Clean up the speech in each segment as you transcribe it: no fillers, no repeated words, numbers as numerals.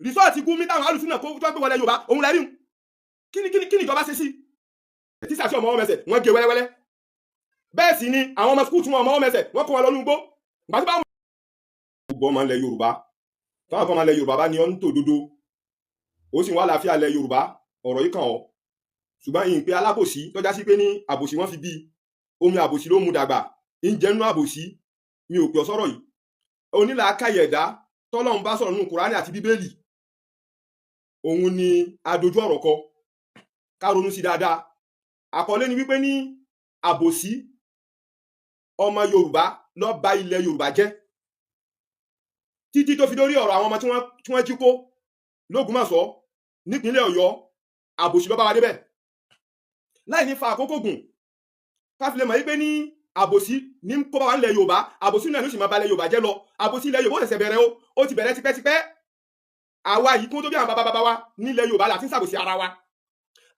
rìsọ́ọ̀tì Gumi táwọn alùsùn náà kó tó gbé wọlé Yorùbá òun lẹ́rìí kí ni ìjọba ṣe sí tíṣà tí ọmọ wọn mẹsẹ̀ wọ́n gé wẹ́lẹ́wẹ́lẹ́ bẹ́ẹ̀ sì ni àwọn ọmọ skul tí wọn ọmọ wọn mẹsẹ̀ wọ́n kó wọn lọ́nu gbó gbàtí báwọn. gbogbo ọmọ ilẹ̀ Yorùbá táwọn kan máa lẹ̀ Yorùbá bá ní ọ́ ń tò dodo ó sì wá láàfíà lẹ̀ Yorùbá ọ̀rọ̀ yìí kàn ọ́ ṣùgbọ́n ìyìn pé alábòsí tọ́já sí pé ní àbòsí wọ́n fi bí omi àbòsí ló mú dàgbà ń jẹ́ nínú àbòsí mi ò pè ọ́ sọ̀rọ̀ yìí onílàákàyè ẹ̀dá tọ́lọ́run bá sọ̀rọ̀ nínú Kùránì àti Bíbélì òun ni adojú ọ̀rọ̀ kọ ká ronú sí dáadáa àkọlé ni wípé ní àbòsí ọmọ Yorùbá ló bà ilẹ̀ Yorùbá jẹ́ títí tó fi dórí ọ̀rọ̀ àwọn ọmọ tí wọ́n jí kó l'Ógbómọ̀ṣọ́ nípínlẹ̀ Ọ̀yọ́ àbòsí ló bá wa débẹ̀ láì ní fa àkókò gùn káfílẹ̀ mọ̀ wípé ní àbòsí ní kó bá wa nílẹ̀ Yorùbá àbòsí náà ló sì máa bà ilẹ̀ Yorùbá jẹ́ lọ àbòsí ilẹ̀ Yorùbá ó ṣẹ̀ṣẹ̀ bẹ̀rẹ̀ ó ti bẹ̀rẹ̀ tipẹ́tipẹ́ àwa yìí kún tó bí àwọn bàbá wa nílẹ̀ Yorùbá láti ń ṣàbòsí ara wa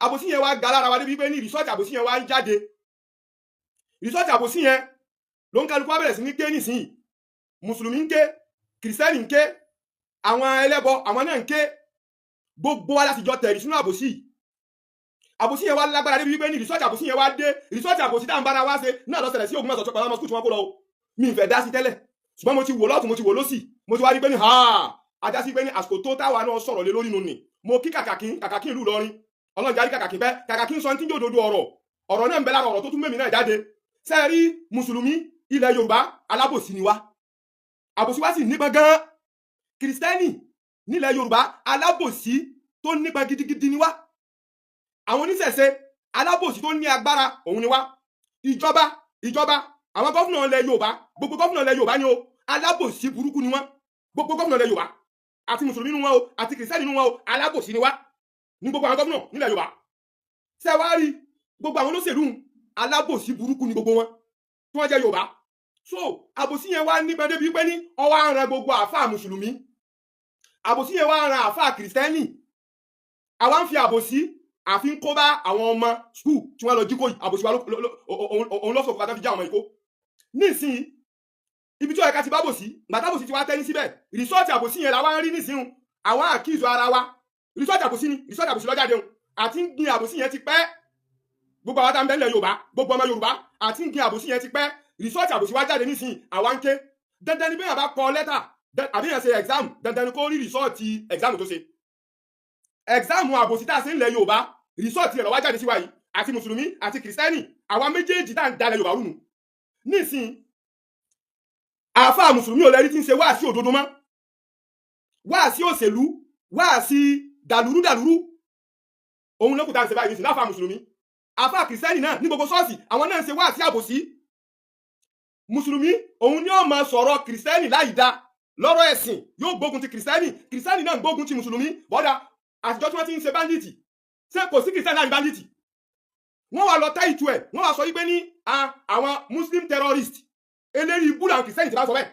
àbòsí yẹn wá ga lára wa débi pé ní rìsọ́ọ̀tì àbòsí yẹn wá ń jáde rìsọ́ọ̀tì àbòsí yẹn ló ń kálukú wá bẹ̀rẹ̀ sí ní ké nísìnyí mùsùlùmí ń ké kìrìsìtẹ́nì ń ké àwọn ẹlẹ́bọ àwọn náà ń ké gbogbo wa láti jọ tẹ̀rí sínú àbòsí yẹn wá lágbára débi pé ní rìsọ́ọ̀tì àbòsí yẹn wá dé rìsọ́ọ̀tì àbòsí tá à ń bára wá ṣe náà lọ ṣẹlẹ̀ sí Ògbómọ̀ṣọ́ tó pàdánù skul tí wọ́n kó lọ mi ìfẹ́ dá sí tẹ́lẹ̀ ṣùgbọ́n mo ti wò lọ́tún mo ti wò lọ́sì mo ti wá rí pé ní ajá sí pé ní àsìkò tó táwa náà sọ̀rọ̀ lé lórí nù ní mo kí kàkàkín ìlú Ìlọrin ọlọ́jà rí kàkàkín bẹ́ kàkàkín sọ tí ń jòdòdó ọ̀rọ̀ náà ń bẹ lára ọ̀rọ̀ tó tún mẹ́mí náà jáde sẹ́ẹ̀rí mùsùlùmí ilẹ̀ Yorùbá alábòsí ni wá àbòsí wá sì nípa gan kìrìsìtẹ́nì nílẹ̀ Yorùbá alábòsí tó nípa gidigidi ni wá àwọn oníṣẹ̀ṣe alábòsí tó ní agbára òun ni wá ìjọba àwọn gọ́fúnà ilẹ̀ Yorùbá gbogbo gọ́fúnà ilẹ̀ Yorùbá ni o alábòsí burúkú ni wọ́n gbogbo gọ́fúnà ilẹ̀ Yorùbá àti mùsùlùmí nu wọn o àti kìrìsìtẹ́nì nu wọn o alábòsí ni wá ní gbogbo àwọn gọ́fúnà nílẹ̀ Yorùbá ṣe wá rí gbogbo àwọn olóṣèlú alábòsí burúkú ni gbogbo wọn tí wọ́n jẹ́ Yorùbá so àbòsí yẹn wá nípa débi pé ní ọwọ́ àrùn gbogbo àfáà mùsùlùmí àbòsí yẹn wá ran àfáà kìrìsìtẹ́nì àwa ń fi àbòsí àfi ń kó bá àwọn ọmọ skul tí wọ́n lọ jí kó àbòsí wa òun lọ́sọ̀kọ̀ bá tán fi já ọmọ ìkó nísìnyí ibi tí ó yẹ ká ti bá bòsí gbàtàbòsí ti wá tẹ́ ní síbẹ̀ rìsọ́ọ̀tì àbòsí yẹn làwọn ń rí nísìnyí àwọn àkíyèsí ara wa rìsọ́ọ̀tì àbòsí ni rìsọ́ọ̀tì àbòsí lọ́jáde òun àti ń gbin àbòsí yẹn ti pẹ́ gbogbo àwọn táwọn bẹ́ẹ̀ Yorùbá gbogbo ọmọ Yorùbá àti ń gbin àbòsí yẹn ti pẹ́ rìsọ́ọ̀tì àbòsí wá jáde nísìnyí àwa ń ké dandan ni bẹ́ẹ̀ bá kọ lẹ́tà àbí yẹn ṣe exam dandan ni kó rí rìsọ́ọ̀tì exam tó ṣe exam àbòsí tá a ṣe ń lẹ̀ Yorùbá rìsọ́ọ̀tì rẹ̀ ló wá jáde sí wa yìí àti mùsùlùmí àti kìrìsìtẹ́nì àwa méjèèjì tá à ń dalẹ̀ Yorùbá rúnu nísìnyí àáfàá mùsùlùmí ò lẹ́rí tí ń ṣe wáàsí òdodo mọ́ wáàsí òṣèlú wáàsí dàlúrú òun lókùtà ń ṣe báyìí nísìnyí láàfàá mùsùlùmí àáfàá kìrìsìtẹ́nì náà ní gbogbo ṣọ́ọ̀ṣì àwọn náà ń ṣe wáàsí àbòsí mùsùlùmí òun ni ó máa sọ̀rọ̀ kìrìsìtẹ́nì láì dá lọ́rọ̀ ẹ̀sìn yóò gbógun ti kìrìsìtẹ́nì náà gbógun ti mùsùlùmí bọ́dà àtijọ́ tí wọ́n ti ń ṣe báńdíìtì ṣé kò sí kìrìsìtẹ́nì láì báńdíìtì wọ́n wá lọ tá ìtú ẹ̀ wọ́n wá sọ wípé ní àwọn muslim terrorist eléri ibú làwọn kìrìsìtẹ́nì ti bá sọ bẹ́ẹ̀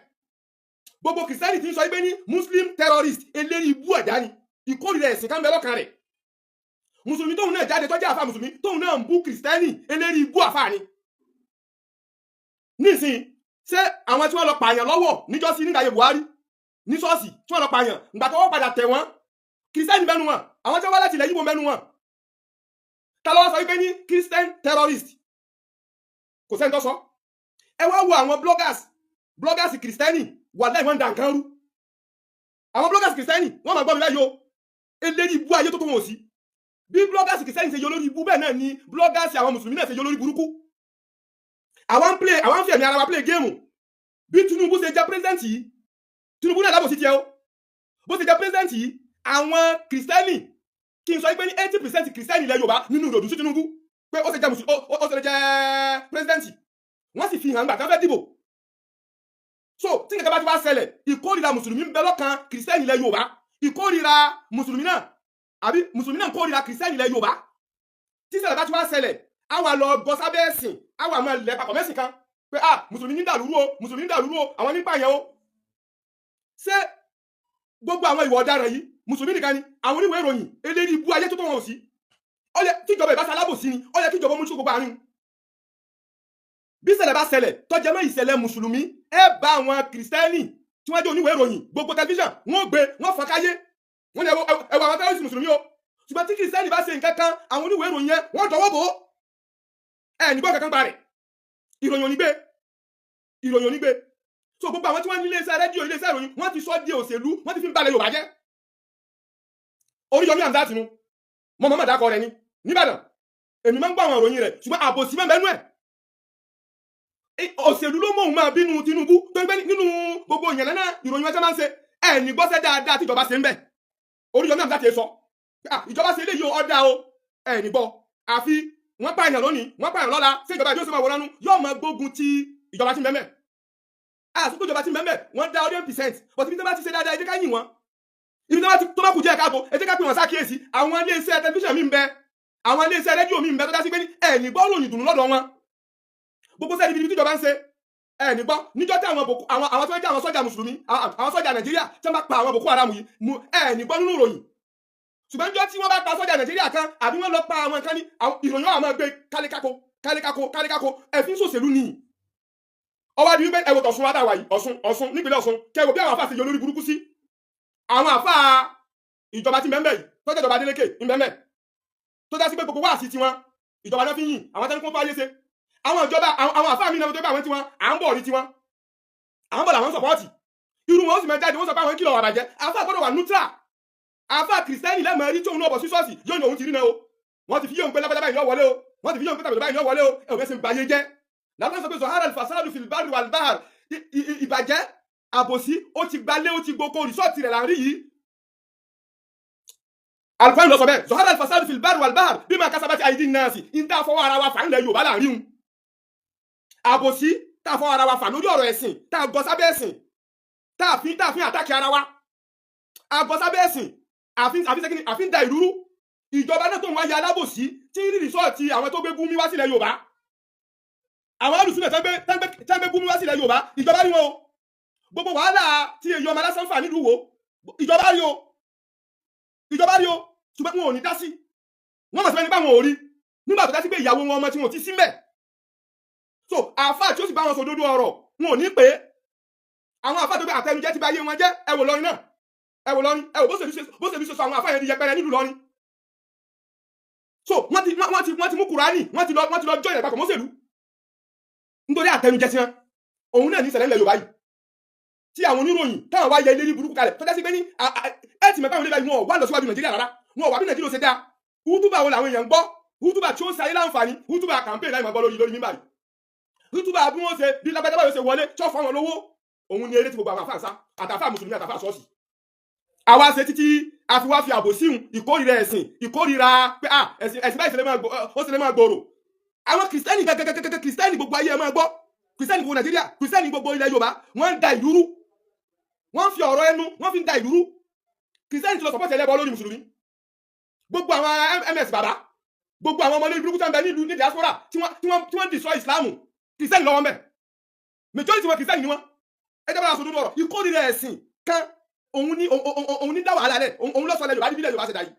gbogbo kìrìsìtẹ́nì ti ń sọ wípé ní muslim terrorist eléri ibú ẹ̀dá ni ìkórìíra ẹ̀sìn kan bẹ lọ́kàn rẹ̀ mùsùlùmí tóun náà jáde tó jẹ́ àfáà mùsùlùmí tóun náà ń bú kìrìsìtẹ́nì eléri ibú àfáà ni nísìnyí ṣé àwọn tí wọ́n lọ pààyàn lọ́wọ́ níjọ́sí nígbà yẹ Buhari ní ṣọ́ọ̀ṣì tí wọ́n lọ pààyàn ìgbà tó wọ́n padà tẹ̀ wọ́n kìrìsìtẹ́nì bẹ́nu wọn àwọn tí wọ́n wá láti ilẹ̀ Yíbò bẹ́nu wọn ta ló wá sọ wípé ní Christian terrorist kò sẹ́ni tó sọ ẹ wá wo àwọn bloggers kìrìsìtẹ́nì wà láì wọ́n ń da nǹkan rú àwọn bloggers kìrìsìtẹ́nì wọ́n máa gbọ́ mi láyò eléri ibú ayé tó tó wọn sí bí bloggers kìrìsìtẹ́nì ṣe yọ lórí ibú bẹ́ẹ̀ náà ni bloggers àwọn mùsùlùmí náà ṣe yọ lórí burúkú àwọn ń fi ẹ̀mí ara wa play game bí Tinubu ṣe jẹ́ president yìí Tinubu náà lábòsí tiẹ̀ o bó ṣe jẹ́ president yìí àwọn kìrìsìtẹ́nì kí n sọ pé ní 80% kìrìsìtẹ́nì ilẹ̀ Yorùbá nínú ìròdù sí Tinubu pé ó ṣe jẹ́ president wọ́n sì fi hàn gbà tán fẹ́ dìbò so tí nǹkan bá ti wá ṣẹlẹ̀ ìkórìíra mùsùlùmí ń bẹ lọ́kàn kìrìsìtẹ́nì ilẹ̀ Yorùbá ìkórìíra mùsùlùmí náà àbí mùsùlùmí náà ń kórìíra kìrìsìtẹ́nì ilẹ̀ Yorùbá tí ṣẹlẹ̀ bá ti wá ṣẹlẹ̀ àwa lọ bọ́ sábẹ́ ẹ̀sìn àwa máa lẹ̀ papọ̀ mẹ́sìn kan pé mùsùlùmí ní dàlúrú o mùsùlùmí ní dàlúrú o àwọn nípa yẹn o ṣé gbogbo àwọn ìwà ọ̀daràn yìí mùsùlùmí nìkan ni àwọn oníwèé ìròyìn eléyìí ibú ayé tó tó wọn ò sí ó yẹ kíjọba ìbáṣà alábòsí ni ó yẹ kíjọba mú gbogbo àárín bí ṣẹlẹ̀ bá ṣẹlẹ̀ tó jẹ́ mọ́ ìṣẹ̀lẹ̀ mùsùlùmí ẹ bá àwọn kìrìsìtẹ́nì tí wọ́n jẹ́ oníwèé ìròyìn gbogbo tẹlifíṣàn wọ́n gbé wọ́n fọ́n káyé wọ́n ní ẹwà àwọn tẹ́lẹ̀sì mùsùlùmí o ṣùgbọ́n tí kìrìsìtẹ́nì bá ṣe nǹkan kan àwọn oníwèé ìròyìn yẹn wọ́n tọwọ́ bò ó nígbọ́ kankan pa rẹ̀ ìròyìn onígbé so gbogbo àwọn tí wọ́n ní iléeṣẹ́ rédíò iléeṣẹ́ ìròyìn wọ́n ti sọ di òṣèlú wọ́n ti fi ń balẹ̀ Yorùbá jẹ́ Oríyọmí Hamzat nu mọ́ mọ́mọ́ dákọ̀ rẹ̀ ni nìbàdàn èmi máa ń gbọ́ àwọn ìròyìn rẹ̀ ṣùgbọ́n àbòsí mẹ́mẹ́nu ẹ̀ òṣèlú ló mọ̀ òun máa bínú Tinubu tó ń gbé nínú gbogbo ìyẹn náà ìròyìn ẹjọ́ máa ń ṣe ní gbọ́sẹ̀ dáadáa tí ìjọba ṣe ń bẹ̀ Oríyọmí Hamzat sọ ìjọba ṣe eléyìí ọ̀dà o ní gbọ́ àfi wọ́n pààyàn lónìí wọ́n pààyàn lọ́la ṣé ìjọba ìjọba máa wọlánú yóò máa gbógun ti ìjọba tí ń bẹ́ẹ̀ àsìkò ìjọba tí ń bẹ́ẹ̀ wọ́n dá 100% but ibi tó bá ti ṣe dáadáa ẹ jẹ́ ká yìn wọ́n ibi tó bá kù díẹ̀ káàbọ̀ ẹ jẹ́ ká pè wọ́n sákìyèsí àwọn iléeṣẹ́ tẹlifíṣàn mi ń bẹ àwọn iléeṣẹ́ rédíò mi ń bẹ tó dá sí pé ní gbọ́ ròyìn dùnú lọ́dọ̀ wọn gbogbo sẹ́ni ibi tí ìjọba ń ṣe ní gbọ́ níjọ́ tí àwọn tó ń jẹ́ àwọn sọ́jà mùsùlùmí àwọn sọ́jà Nàìjíríà tí wọ́n bá pa àwọn Boko Haram yìí ní gbọ́ nínú ìròyìn ṣùgbọ́n níjọ́ tí wọ́n bá pa sọ́jà Nàìjíríà kan àbí wọ́n lọ pa àwọn kan ní ìròyìn àwọn máa gbé kálékáko ẹ̀fín sòṣèlú nìyí ọwọ́ di wípé ẹ̀wọ̀ tọ̀sùn wádà yìí Ọ̀ṣun nípínlẹ̀ Ọ̀ṣun kẹwò bí àwọn àfáà ṣe yọ lórí burúkú sí àwọn àfáà ìjọba tí mẹ́mẹ́ yìí tọ́jọ́ ìjọba Adeleke mẹ́mẹ́ tó dá sí pé gbogbo wá sí tiwọn ìjọba náà fi yìn àwọn tẹ́lẹ̀ kó tó ayé ṣe àwọn ìjọba àwọn àfáà mi náà tó bá àwọn tiwọn à ń bọ̀ rí tiwọn à ń bọ̀ làwọn sọ̀pọ́ọ̀tì irú wọn ó sì mẹ́ jáde wọ́n sọ pé àwọn kìlọ̀ àbàjẹ́ àfáà gbọ́dọ̀ wà neutral àfáà kìrìsìtẹ́nì lẹ́mọ̀ rí tóun náà bọ̀ sí ṣọ́ọ̀ṣì yóò ní òun ti rí náà o wọ́n ti fi yóò ń pẹ́ lápẹ́lá báyìí yóò wọlé o wọ́n ti fi yóò ń pẹ́ tàbí báyìí yóò wọlé o ẹ̀ òbẹ́ sì ń bayé jẹ́ látọ́ sọ pé zọ̀hárà alfasadu fil barri wal bahr ìbàjẹ́ àbòsí ó ti gbalé ó ti gboko rìsọ́ọ̀tì rẹ̀ láàrin yìí alùpàá lọ sọ bẹ́ẹ̀ zọ̀hárà alfasadu fil barri wal bahr bima kasabati aydin nasi ń tá fọwọ́ ara wa fà nílẹ̀ Yorùbá láàrin un àbòsí tá fọwọ́ ara wa fà lórí ọ̀rọ̀ ẹ̀sìn tá gọ sábẹ́ ẹ̀sìn tá fi àtàkì ara wa àgọ sábẹ́ ẹ̀sìn àfi ń da ìrúrú ìjọba náà tó ń wáyé alábòsí tí ń rí rìsọ́ọ̀tì àwọn tó gbé gúnmí wá sílẹ̀ Yorùbá àwọn alùsùnà tẹ́gbẹ́ gúnmí wá sílẹ̀ Yorùbá ìjọba rí wọn o gbogbo wàhálà tí èyí ọmọ alásán fà nílùú wo ìjọba rí o ṣùgbọ́n wọn ò ní dá sí wọ́n mọ̀ sí nípa wọn ò rí nígbà tó dá sí pé ìyàwó wọn ọmọ tí wọn ò ti sí mbẹ̀ so àfáà tí ó sì bá wọn sọ dodo ọ̀rọ̀ wọn ò ní pé àwọn àfáà tó bẹ àtẹnujẹ ti bá yé wọn jẹ́ ẹ wò lọrin náà ẹ wò lọrin ẹ wò bó ṣe fi sọ àwọn àfáà yẹn di yẹpẹrẹ nílùú lọrin so wọ́n ti mú Kùránì wọ́n ti lọ jọ ìrẹ̀pàkọ̀ mọ́sẹ̀lú nítorí àtẹnujẹ sí wọn òun náà ní ìṣẹ̀lẹ̀ ilẹ̀ Yorùbá yìí tí àwọn oníròyìn táwọn wá yẹ ilé ní burúkú kalẹ̀ tó dá sí pé ní ẹ̀tì mẹ́fà ilé báyìí wọn wà lọ síwájú Nàìjíríà rárá wọn wà bí Nàìjíríà ṣe dáa hútùbà wo làwọn èèyàn gbọ́ hútùbà tí ó ń sayé láǹfààní hútùbà campaign láì máa gbọ́ lórí mímbà yìí hútùbà bí wọ́n ṣe bí lágbàdá báyìí ṣe wọlé tí wọ́n fọ́ wọn lówó òun ni eré tí gbogbo àwọn àfáà sá àtàfáà mùsùlùmí àtàfáà ṣọ́ọ̀ṣì àwa ṣe títí a fi wá fi àbò síhun ìkórìíra ẹ̀sìn ìkórìíra pé ẹ̀sìn báyìí ó ṣe lè máa gbòòrò àwọn kìrìsìtẹ́nì gẹ́gẹ́gẹ́gẹ́ kìrìsìtẹ́nì gbogbo ayé ẹ máa gbọ́ kìrìsìtẹ́nì gbogbo Nàìjíríà kìrìsìtẹ́nì gbogbo ilẹ̀ Yorùbá wọ́n ń da ìlúrú wọ́n fi ọ̀rọ̀ ẹnu wọ́n fi ń da ìlúrú kìrìsìtẹ́nì ti lọ sọpọ́tì ẹlẹ́bọ lórí mùsùlùmí gbogbo àwọn ms bàbá gbogbo àwọn ọmọ olórí burúkú tó ń bẹ nílùú ní diaspora tí wọ́n destroy Islam kìrìsìtẹ́nì lọ́wọ́ mẹ́ majority wọn kìrìsìtẹ́nì ni wọ́n ẹjọ́ bá sọ dúdú ọ̀rọ̀ ìkórìíra ẹ̀sìn kan òun ní dá wàhálà rẹ̀ òun lọ́sọ̀ lẹ́yìn Yorùbá Yorùbá ṣe dá yìí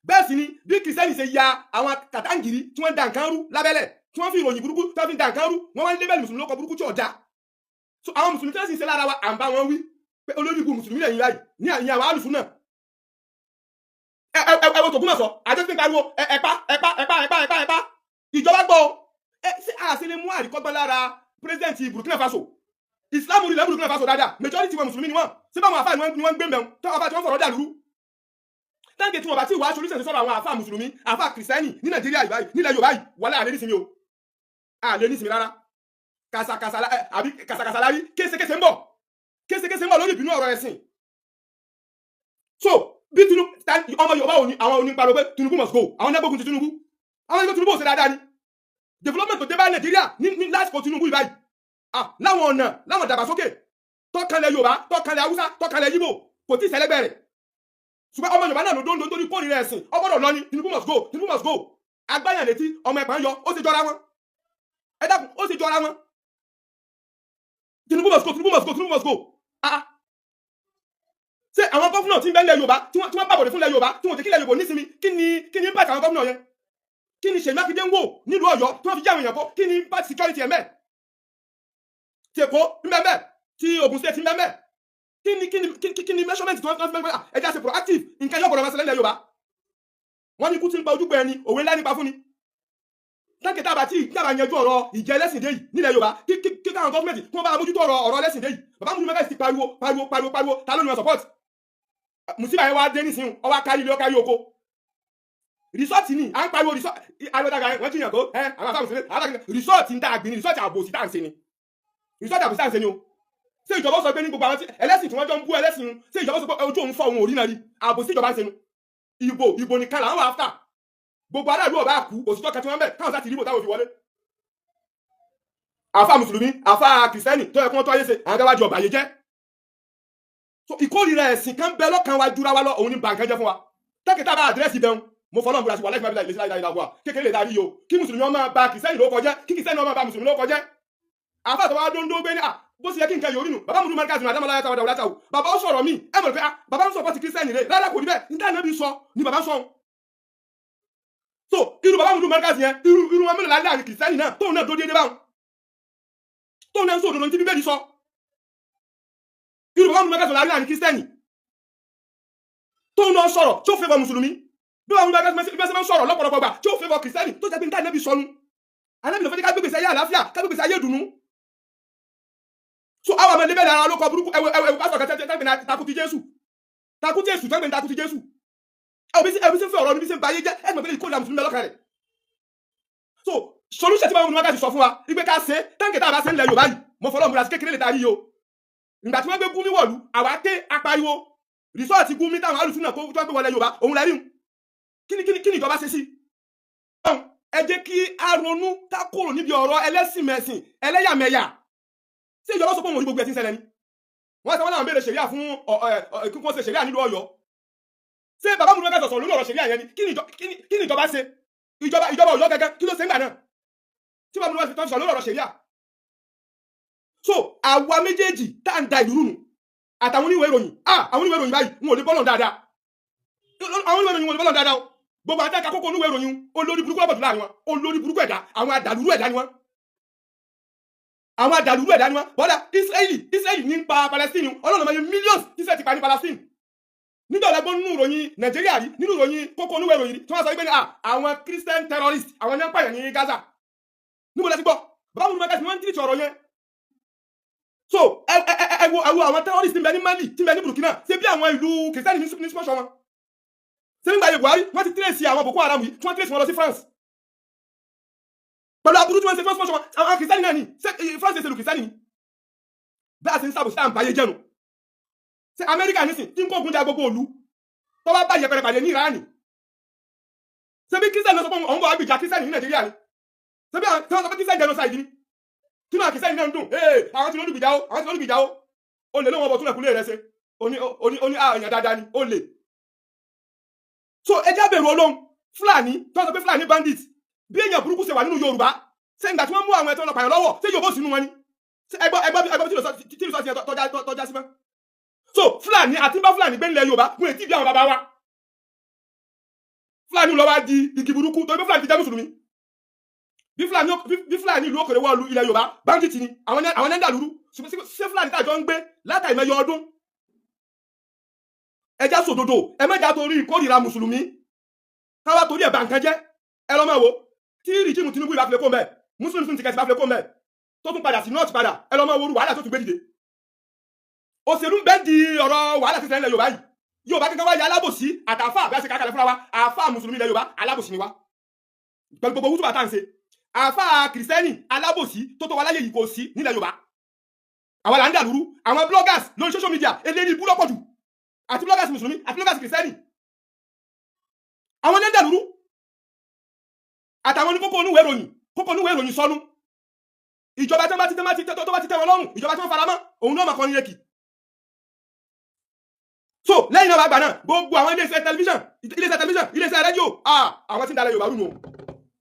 bẹ́ẹ̀ sì ni bí kìrìsìtẹ́nì ṣe ya àwọn kàtàǹgìrì tí wọ́n da nǹkan rú lábẹ́lẹ̀ tí wọ́n fi ìròyìn burúkú tí wọ́n fi da nǹkan rú wọ́n wá ń lébẹ̀lì mùsùlùmí lóko burúkú tí ò da so àwọn mùsùlùmí tí wọ́n sì ń ṣe lára wa à ń bá wọn wí pé olórí ibu mùsùlùmí lẹ́yìn báyìí ní àyìn àwọn alùsùn náà ẹwọ tó gúnmọ̀ sọ àjọ tí ń pariwo ẹ̀pá ìjọba gbọ́ ṣé àṣẹ lè mú àríkọ́gbọ́n lára pírẹsidẹ́ǹtì Burkina Faso Islam rí lẹ́ Burkina Faso dáadáa majority wọn mùsùlùmí ni wọ́n sí báwọn àfáà ni wọ́n ń gbé mẹ́un táwọn àfáà tí wọ́n fọ̀rọ̀ dà lúrú táǹkì tí wọ́n bá tí ìwà aṣojú sọ̀rọ̀ àwọn àfáà mùsùlùmí àfáà kìrìsìtẹ́nì ní Nàìjíríà ìbáyìí nílẹ̀ Yorùbá yìí wọlé àlè nísìmí o àlè nísìmí rárá kàsàkàsà lárí késekése ń bọ̀ lórí ìbínú ọ̀rọ̀ ẹ̀sìn so bí ọmọ Yorùbá òní àwọn onípariwo pé Tinubu must go àwọn ẹgbẹ́gun ti Tinubu àwọn ẹgbẹ́ Tinubu ò ṣe dáadáa ni development tó dé bá Nàìjíríà ní lásìkò Tinubu ìbáyìí láwọn ọ̀nà láwọn dàgbàsókè tọ́kànlẹ̀ Yorùbá tọ́kànlẹ̀ Haúsá tọ́kànlẹ̀ Yíbò kò tí ì ṣẹlẹ́gbẹ̀ rẹ̀ ṣùgbọ́n ọmọ Yorùbá náà ló dóńdó tó ní kórìíra ẹ̀sìn ọgbọ́dọ̀ lọ ní Tinubu must go agbáyàn létí ọmọ ẹ̀pà ń yọ ó sì jọra wọn ẹ dákun ó sì jọra wọn Tinubu must go ṣé àwọn gọ́fúnà tí ń bẹ ilẹ̀ Yorùbá tí wọ́n bàbọ̀dé fún ilẹ̀ Yorùbá tí wọ́n ti kí ilẹ̀ Yorùbá nísìmí kí ni impact àwọn gọ́fúnà yẹn kí ni Ṣèyí Mákindé ń wò nílùú Ọ̀yọ́ tí wọ́n fi jẹ́ àwọn èèyàn kó kí ni impact security ẹ̀ mẹ́ ti Èkó ń bẹ mẹ́ tí Ògùn State ń bẹ mẹ́ kí ni measurement tí wọ́n fi mẹ́gbẹ́ ẹja ṣe proactive nǹkan yóò gbọ́dọ̀ máa ṣẹlẹ̀ Yorùbá wọ́n ní kú tí ń pa ojúgbọ ẹni òwe ńlá nípa fún ni táǹkì tábà tí ìjàmbá yanjú ọ̀rọ̀ ìjẹ́ ẹlẹ́sìn dé yìí nílẹ̀ Yorùbá kí káwọn gọ́ọ̀mẹ̀ntì kí wọ́n bá mójútó ọ̀rọ̀ ẹlẹ́sìn dé yìí bàbá Múlùú Mẹ́gàsì ti pariwo ta ló ní wọn support mùsíbà yẹn wá dé nísìnyí ọwọ́ kárí ilé ọkárí oko resort ni à ń pariwo resort ayọ̀dàgà wọ́n ti yàn kó àwọn afáàmù sílẹ̀ resort ń dàgbìn ní resort àbòsí tá à ń ṣe ni resort àbòsí tá à ń ṣe ni o ṣé ìjọba sọ pé ní gbogbo àwọn ẹlẹ́sìn tí wọ́n jọ ń bú ẹlẹ́sìn ṣé ìjọba sọ pé ojú òun fọ òun ò rí náà rí àbòsí ìjọba ń ṣe nu ìbò nìkan là ń wà áfítà gbogbo aráàlú ọba kú òṣìṣẹ́ kẹtí wọn bẹ̀ káwọn sá ti rí ìbò táwọn fi wọlé àfa mùsùlùmí àfa kìrìsìtẹ́nì tó yẹ kí wọ́n tó ayé ṣe àwọn agáwájú ọba yìí jẹ́ so ìkórìíra ẹ̀sìn kan bẹ lọ́kàn wa jura wa lọ òun ní bàǹkẹ́ jẹ́ fún wa tẹ́kẹ̀tà bá àdírẹ́sì bẹ́ẹ̀ mo fọlọ́n búra sí wà lẹ́gbẹ̀ẹ́ ilé síláyà ìlà wa kékeré lè darí o kí mùsùlùmí ọmọ bá kìrìsìtẹ́nì ló kọjẹ́ kí kìrìsìtẹ́nì ọmọ bá mùsùlùmí ló kọjẹ́ àfa àtọwà dóńdó gbé ní bó ṣe yẹ kí nǹkan yòó nínú bàbá Múlùú Mẹ́gàsì àdámọ́lá yàtọ̀ wàdà wàdà bàbá ó sọ̀rọ̀ mí ẹ mọ̀ pé bàbá ń sọ̀pọ̀ ti kìrìsìtẹ́nì rẹ̀ rárá kò rí bẹ́ẹ̀ níta náà bí sọ ni bàbá sọ so irú bàbá Múlùú Mẹ́gàsì yẹn irú wọn mélòó láàrin kìrìsìtẹ́nì náà tóun náà dó déédéé báwọn tóun náà ń sọ òdodo tí bíbélì sọ irú bàbá Múlùú Mẹ́gàsì láàrin kìrìsìtẹ́nì tóun náà sọ̀rọ̀ tí ó fẹ́ bọ mùsùlùmí bí wọn bá gbẹ́sẹ̀ máa ń sọ̀rọ̀ lọ́pọ̀lọpọ̀ gbà tí ó fẹ́ bọ kìrìsìtẹ́nì tó jẹ́ pé níta nẹ́bí sọnù anẹ́bí ló fẹ́ ká gbégbèsè ayé àlàáfíà ká gbégbèsè ayé ìdùnnú so àwọn ọmọ ẹlẹ́bẹ̀ lára ló kọ burúkú ẹwù pásítọ̀ kẹtẹ́ tẹ́gbẹ̀ takú ti Jésù tẹ́gbẹ̀ takú ti Jésù ẹbí sí fẹ́ ọ̀rọ̀ níbi sí ń ba ayé jẹ́ ẹgbẹ̀ pé ìkórìíra mùsùlùmí lọ́kàn rẹ̀ so solution tí bá wọn ní wákàtí sọ fún wa wípé ká ṣe táǹkì tá a bá ṣe ń lẹ Yorùbá yìí mo fọlọ́ múra sí kékeré lè ta yíyo ìgbà tí wọ́n gbé Gumi wọ̀lú àwa ké apariwo rìsọ́ọ̀tì Gumi táwọn alùsùn náà tó gbé wọlé Yorùbá òun lẹ́rìí kí ni ìjọba ṣe sí ẹ jẹ́ kí a ronú ká kúrò níbi ọ̀rọ̀ ẹlẹ́sìn mẹ̀sìn ẹlẹ́yàmẹ̀yà sí ìjọba sọ pé òun ò ní gbogbo ẹ̀ tí ń ṣẹlẹ̀ ni wọ́n sọ wọ́n láwọn béèrè ṣẹ̀ríà fún kíkọ́ ṣe ṣẹ̀ríà nílùú Ọ̀yọ́ ṣé bàbá Múlùú Mẹ́gàsì sọ̀rọ̀ lórí ọ̀rọ̀ ṣẹ̀ríà yẹn ni kí ni ìjọba ṣe ìjọba Ọ̀yọ́ gẹ́gẹ́ kí ló ṣe ń gbà náà tí bàbá Múlùú Mẹ́gàsì sọ̀rọ̀ lórí ọ̀rọ̀ ṣẹ̀ríà so àwa méjèèjì tá à ń da ìlú nù àtàwọn oníwèé ìròyìn àwọn oníwèé ìròyìn báyìí wọn ò lè bọ́lọ̀ dáadáa àwọn oníwèé ìròyìn wọn ò lè bọ́lọ̀ dáadáa o gbogbo àti ẹ̀ka kókó oníwèé ìròyìn olórí burúkú ọ̀bọ̀dù láàrin wọn olórí burúkú ẹ̀dá àwọn àdàlúrú ẹ̀dá ni wọn àwọn àdàlúrú ẹ̀dá ni wọn bọ́dà Israeli ní pa Palestine ọlọ́run ọmọ yẹn millions tí Israel ti pa ní Palestine nígbà ọ̀lẹ́gbọ́n nínú ìròyìn Nàìjíríà rí nínú ìròyìn kókó oníwèé ìròyìn tí wọ́n sọ wípé ní àwọn Christian terrorists àwọn ní pààyàn ní Gaza níbo lẹ́sí gbọ́ bàbá Múlùú Mẹ́gàsì wọ́n ń tìrìtì ọ̀rọ̀ yẹn so ẹ wo àwọn terrorists tí ń bẹ ní Mali tí ń bẹ ní Burkina ṣe bí àwọn ìlú Christian ní spọ́ṣọ wọn ṣe nígbà yẹ Buhari wọ́n ti tírèsì àwọn Boko Haram yìí tí wọ́n tírèsì wọn lọ sí France pẹ̀lú aburú tí wọ́n ṣe fún spọ́ṣọ wọn àwọn Christian náà ni France ṣe lu Christian ni bí a ṣe ń sábò sí àǹbáyé jẹ́nu ṣe Amẹ́ríkà nísìn tí ń kó ogun jà gbogbo òlu tó bá bá yẹpẹrẹ pàdé ní Iran ṣe bí Christian náà sọ pé òun bọ̀ àgbèjà Christian ní Nàìjíríà ni ṣe bí àwọn sọ pé Christian genocide ni tí náà Christian náà ń dùn àwọn tí lólùgbìjà ó àwọn tí lólùgbìjà ó lè lóun ọbọ̀ tún lẹ̀kúlé rẹ̀ ṣe oní àyàn dáadáa ni ó lè so ẹjẹ́ bẹ̀rù Ọlọ́run Fúlàní tó sọ pé Fúlàní bandit bí èèyàn burúkú ṣe wà nínú Yorùbá ṣe ìgbà tí wọ́n mú àwọn ẹ̀tọ́ ọlọ́pàá lọ́wọ́ ṣé Yorùbá sínú wọn ni ẹgbẹ́ tí ló sọ sí tọ́já sí mọ́ so Fúlàní àti bá Fúlàní gbé nílẹ̀ Yorùbá fún ètí bí àwọn bàbá wa Fúlàní ló wá di igi burúkú tó gbé Fúlàní ti jẹ́ mùsùlùmí bí Fúlàní ìlú òkèrè wọ́ọ̀lù ilẹ̀ Yorùbá bandit ni àwọn ẹ̀ńdà lúrú ṣé Fúlàní tàjọ ń gbé látàìmẹ́yọ ọdún ẹjá sòdodo ẹ mẹ́jà torí ìkórìíra mùsùlùmí káwá torí ẹ̀bà nǹkan jẹ́ ẹ lọ́mọ wo tí rìjìmù Tinubu ìbá filẹ̀ kó mẹ́ mùsùlùmí ti kẹsì bá filẹ̀ kó mẹ́ tó tún padà sí north padà ẹ lọ́mọ wo wàhálà tó tún gbé dìde òṣèlú bẹ́ẹ̀ di ọ̀rọ̀ wàhálà ti ṣẹlẹ̀ Yorùbá yìí Yorùbá kankan wáyé alábòsí àtàfà àbí àṣekà kalẹ̀ fúnra wa àfà mùsùlùmí ilẹ̀ Yorùbá alábòsí ni wa pẹ̀lú gbogbo wútùbà tá à ń ṣe àfà kìrìsìtẹ́nì alábòsí tó tó wa láyé yìí kò sí nílẹ̀ Yorùbá àwọn là ń dàlúrú àwọn bloggers lórí social media eléyìí ibú lọ́pọ̀ jù àti bloggers mùsùlùmí àti bloggers kìrìsìtẹ́nì àwọn ẹ̀ńdà lúrú àtàwọn ní kókó onúwèé ìròyìn sọnù ìjọba tó bá ti tẹ́ wọn lọ́rùn ìjọba tí wọ́n faramọ́ òun náà máa kọrin yẹkì so lẹ́yìn náà wàá gbà náà gbogbo àwọn iléeṣẹ́ tẹlifíṣàn iléeṣẹ́ rédíò àwọn tí ń dalẹ̀ Yorùbá rú nù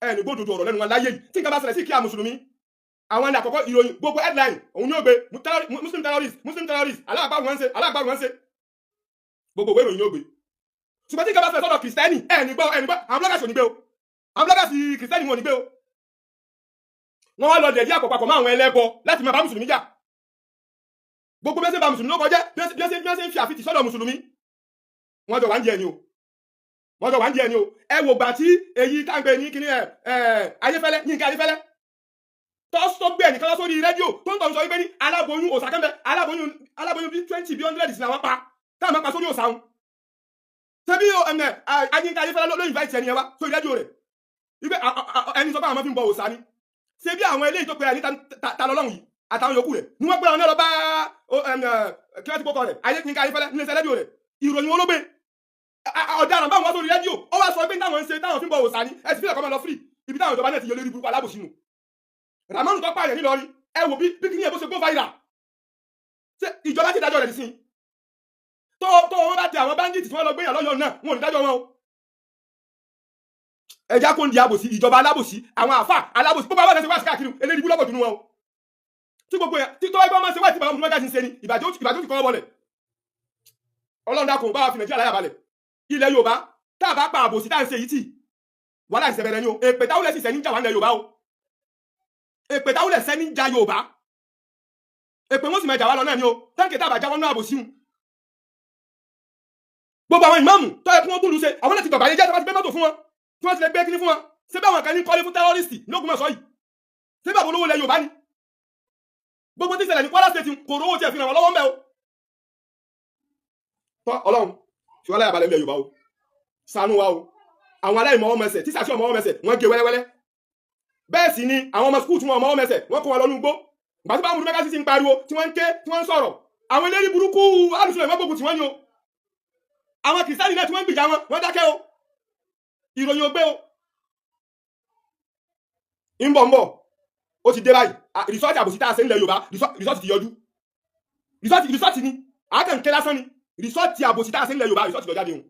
ẹni gbódòdó ọ̀rọ̀ lẹ́nu wọn láyé yìí tí nǹkan bá ṣẹlẹ̀ sí kí a mùsùlùmí àwọn ẹni àkọ́kọ́ ìròyìn gbogbo headline òun yóò gbé muslim terrorist aláàbáwọn wọn ṣe gbogbo ìwé ìròyìn yóò gbé ṣùgbọ́n tí nǹkan bá ṣẹlẹ̀ sọ́dọ̀ kìrìsìtẹ́nì ẹni gbọ́ àwọn bloggers ò ní gbé o àwọn bloggers kìrìsìtẹ́nì wọn ò ní gbé o wọ́n wá lọ dẹ̀dí àpòpapọ̀ mọ́ àwọn ẹlẹ́bọ láti máa bá mùsùlùmí jà gbogbo bí wọ́n ṣe ba mùsùlùmí ló kọjá bí wọ́n ṣe ń fi àfitì sọ́dọ̀ mùsùlùmí wọ́n jọ wá ń jẹ ẹni o wọ́n jọ wá ń jẹ ẹni o ẹ wò gbà tí èyí táǹgbẹ ní kíní Ayéfẹ́lẹ́ Yínká Ayéfẹ́lẹ́ tó gbé ẹnìkan lọ sórí rédíò tó ń tọ́ sọ wípé ní aláboyún òsàkẹ́mbẹ aláboyún bí 20 bí 100 sí làwọn pa táwọn máa pa sórí òsà wọn ṣebí Yínká Ayéfẹ́lẹ́ ló invite ẹni yẹn wá sórí rédíò rẹ̀ wípé ẹni sọ pé àwọn máa fi ń bọ òsà ni ṣebí àwọn eléyìí tó pe ẹni ta lọ́lọ́run yìí àtàwọn yòókù rẹ̀ ni wọ́n gbé ọ̀nà lọ bá kí wọ́n ti kókọ rẹ̀ Yínká Ayéfẹ́lẹ́ nílé iṣẹ́ rédíò rẹ̀ ìròyìn olóògbé ọ̀daràn báwọn wá sórí rédíò ó wá sọ pé táwọn ń ṣe táwọn fi ń bọ òsà ni ẹ sì fi lẹ́kọ̀ọ́ máa lọ free ibi táwọn ìjọba náà ti yọ lórí burúkú alábòsí nù Ramonu tó pààyàn nílọrin ẹ wò bí kí ní ẹ bó ṣe gbó viral ṣe ìjọba ti dájọ́ rẹ̀ sí tó wọn bá tẹ àwọn bandits tí wọ́n lọ gbéyàn lọ́yọ̀ náà wọn ò ní dájọ́ wọn o ẹja kó ń di àbòsí ìjọba alábòsí àwọn àfà alábòsí gbogbo àwọn ẹ̀sẹ̀ wá sí káàkiri eléyìí bú lọ́pọ̀ dùnú wọn o tí gbogbo yẹn tí tó ẹgbẹ́ ọmọ ṣe wá ìtìbà ọmọ mẹ́gà ti ń ṣe ni ìbàjẹ́ ti kọ́ bọ́lẹ̀ Ọlọ́run dákun bá wa fi Nàìjíríà láyà balẹ̀ ilẹ̀ Yorùbá tá a bá pa àbòsí tá à ń ṣe yìí tì wàhálà ìṣẹ̀bẹ̀rẹ̀ ni o èpè táwọn lẹ́sìn sẹ́ni ń jà wà nílẹ̀ Yorùbá o èpè táwọn lẹ́sẹ̀ ní ń jà Yorùbá èpè wọ́n sì mẹ́jà wá lọ náà ni o táǹkì tá a bá jáwọ́ náà àbòsí wọn gbogbo àwọn ìmáàmù tó yẹ kí wọ́n túlù ṣe àwọn láti gbọ̀gbà yẹn jẹ́ tó bá ti gbé mọ́tò fún wọn tí wọ́n ti lè gbé kíní fún wọn ṣé bí àwọn kan ní kọ́lé fún tẹ́rọ́rìsì ní Ògbómọ̀ṣọ́ yìí ṣé bí àwọn olówó ilẹ̀ Yorùbá ni gbogbo tí ìṣẹ̀lẹ̀ ní Kwara State kò rówó tiẹ̀ fi ràn wọ́n lọ́wọ́ mẹ́ o tọ́ Ọlọ́run fi wọ́n láyà balẹ̀ ilẹ̀ Yorùbá o ṣàánú wa o àwọn aláìmọ̀ ọmọ ẹsẹ̀ tí sàṣẹ ọmọ ọmọ ẹsẹ̀ wọ́n gé wẹ́lẹ́wẹ́lẹ́ bẹ́ẹ̀ sì ni àwọn ọmọ skul tí wọ́n ọmọ ọmọ ẹsẹ̀ wọ́n kó wọn lọ ní igbó gbàtí bá múlùmẹ́ká sí ti ń pariwo tí wọ́n ń ké tí wọ́n ń sọ̀rọ̀ àwọn eléré burúkú alùsùlẹ̀ wọ́n gbógun tí wọ́n ní o àwọn kìrìsìtánì náà tí wọ́n ń gbìjà wọn wọ́n dákẹ́ o ìròyìn ògbé o ń bọ̀ ó ti dé báyìí rìsọ́ọ̀tì àbòsí tá a ṣe nílẹ̀ Yorùbá rìsọ́ọ̀tì ti yọjú rìsọ́ọ̀tì ni àákànkẹ́ lásán ni rìsọ́ọ̀tì àbòsí tá a ṣe nílẹ̀ Yorùbá rìsọ́ọ̀tì lọ jáde o